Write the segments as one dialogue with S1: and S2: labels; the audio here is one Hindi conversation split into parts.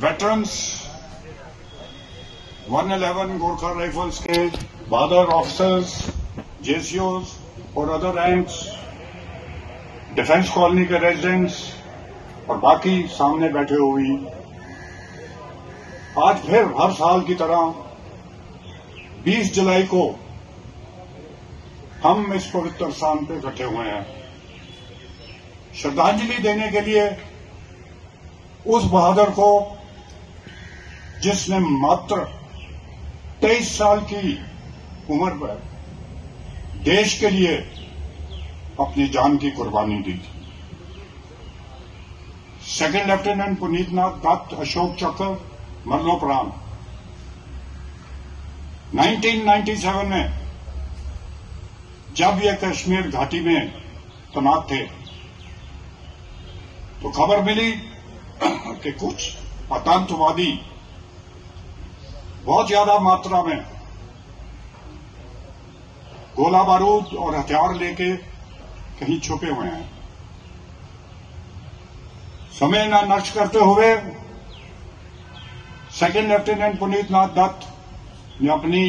S1: वेटरन्स 111 गोरखा राइफल्स के बहादुर ऑफिसर्स, जेसीओज और अदर रैंक्स, डिफेंस कॉलोनी के रेजिडेंट्स और बाकी सामने बैठे हुई, आज फिर हर साल की तरह 20 जुलाई को हम इस पवित्र स्थान पर इकट्ठे हुए हैं श्रद्धांजलि देने के लिए उस बहादुर को जिसने मात्र 23 साल की उम्र पर देश के लिए अपनी जान की कुर्बानी दी थी। सेकंड लेफ्टिनेंट पुनीत नाथ दत्त अशोक चक्र मरणोपरांत 1997 में जब यह कश्मीर घाटी में तैनात थे तो खबर मिली कि कुछ आतंकवादी बहुत ज्यादा मात्रा में गोला बारूद और हथियार लेके कहीं छुपे हुए हैं। समय न नष्ट करते हुए सेकंड लेफ्टिनेंट पुनीत नाथ दत्त ने अपनी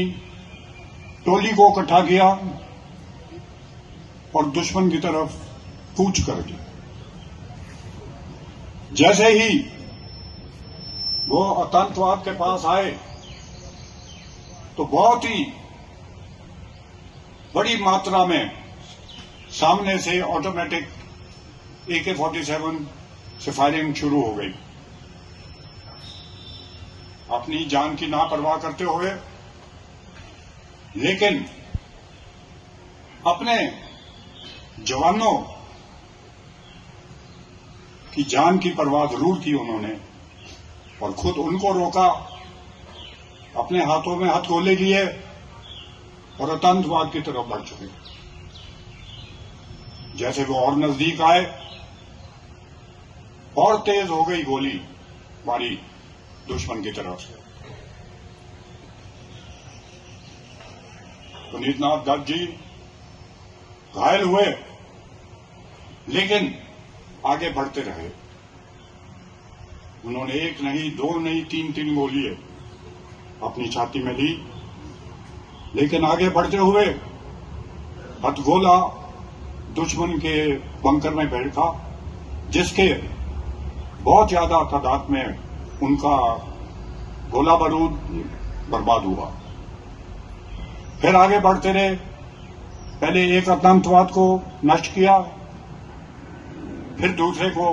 S1: टोली को इकट्ठा किया और दुश्मन की तरफ कूच कर दी। जैसे ही वो आतंकवाद के पास आए तो बहुत ही बड़ी मात्रा में सामने से ऑटोमेटिक AK-47 से फायरिंग शुरू हो गई। अपनी जान की नापरवाह करते हुए, लेकिन अपने जवानों की जान की परवाह जरूर की उन्होंने और खुद उनको रोका, अपने हाथों में हथगोले लिए और आतंकवाद की तरफ बढ़ चुके। जैसे वो और नजदीक आए और तेज हो गई गोली बारी दुश्मन की तरफ से। पुनीत नाथ दत्त जी घायल हुए लेकिन आगे बढ़ते रहे। उन्होंने एक नहीं, दो नहीं, तीन गोली अपनी छाती में ली, लेकिन आगे बढ़ते हुए हथगोला दुश्मन के बंकर में बैठा, जिसके बहुत ज्यादा तादाद में उनका गोला बारूद बर्बाद हुआ। फिर आगे बढ़ते रहे, पहले एक आतंकवाद को नष्ट किया, फिर दूसरे को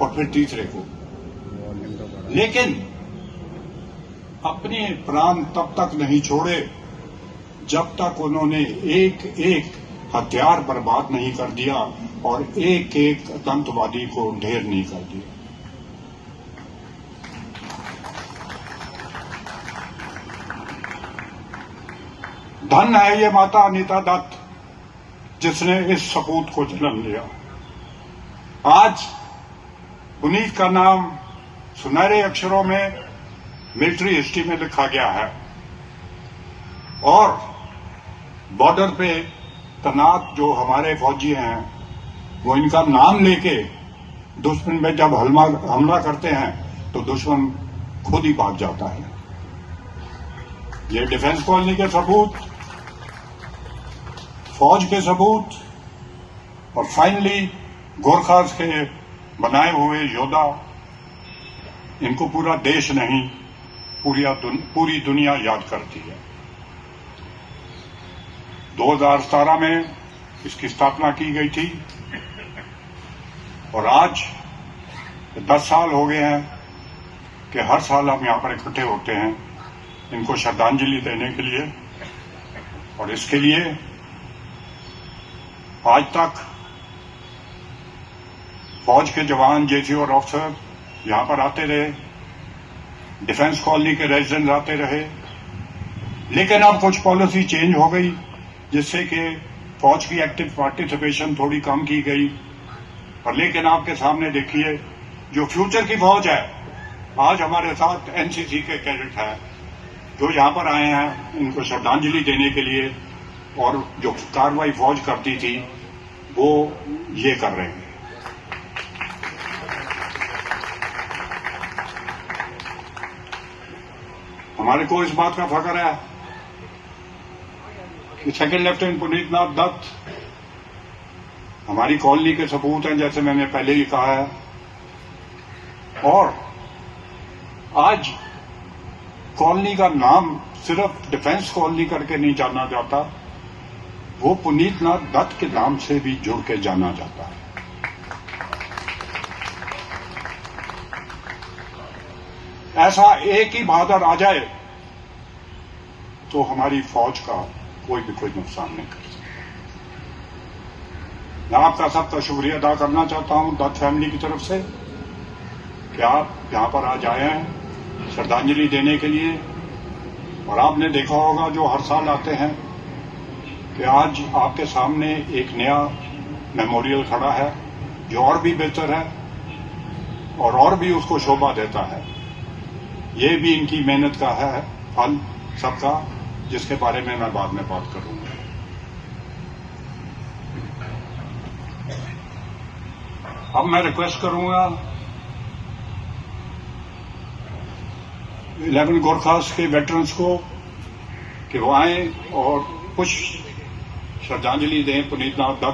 S1: और फिर तीसरे को, लेकिन अपने प्राण तब तक नहीं छोड़े जब तक उन्होंने एक एक हथियार बर्बाद नहीं कर दिया और एक एक आतंकवादी को ढेर नहीं कर दिया। धन है ये माता अनीता दत्त जिसने इस सपूत को जन्म लिया। आज पुनीत का नाम सुनहरे अक्षरों में मिलिट्री हिस्ट्री में लिखा गया है और बॉर्डर पे तैनात जो हमारे फौजी हैं वो इनका नाम लेके दुश्मन में जब हमला करते हैं तो दुश्मन खुद ही भाग जाता है। ये डिफेंस कॉलोनी के सबूत, फौज के सबूत और फाइनली गोरखास के बनाए हुए योद्धा, इनको पूरा देश नहीं पूरी दुनिया याद करती है। 2017 में इसकी स्थापना की गई थी और आज 10 साल हो गए हैं कि हर साल हम यहां पर इकट्ठे होते हैं इनको श्रद्धांजलि देने के लिए। और इसके लिए आज तक फौज के जवान, जेसी और ऑफिसर यहां पर आते रहे, डिफेंस कॉलोनी के रेजिडेंट आते रहे, लेकिन अब कुछ पॉलिसी चेंज हो गई जिससे कि फौज की एक्टिव पार्टिसिपेशन थोड़ी कम की गई। और लेकिन आपके सामने देखिए जो फ्यूचर की फौज है, आज हमारे साथ एनसीसी के कैडेट हैं जो यहां पर आए हैं इनको श्रद्धांजलि देने के लिए, और जो कार्रवाई फौज करती थी वो ये कर रहे हैं। हमारे को इस बात का फख्र है कि सेकंड लेफ्टिनेंट पुनीत नाथ दत्त हमारी कॉलोनी के सपूत हैं, जैसे मैंने पहले ही कहा है। और आज कॉलोनी का नाम सिर्फ डिफेंस कॉलोनी करके नहीं जाना जाता, वो पुनीत नाथ दत्त के नाम से भी जुड़ के जाना जाता है। ऐसा एक ही बहादुर आ जाए तो हमारी फौज का कोई भी कोई नुकसान नहीं कर सकता। मैं आपका सबका शुक्रिया अदा करना चाहता हूं दत्त फैमिली की तरफ से कि आप यहां पर आज आए हैं श्रद्धांजलि देने के लिए। और आपने देखा होगा जो हर साल आते हैं कि आज आपके सामने एक नया मेमोरियल खड़ा है जो और भी बेहतर है और भी उसको शोभा देता है। ये भी इनकी मेहनत का है फल सबका, जिसके बारे में मैं बाद में बात करूंगा। अब मैं रिक्वेस्ट करूंगा 11 गोरखास के वेटरन्स को कि वो आए और कुछ श्रद्धांजलि दें पुनीत नाथ दत्त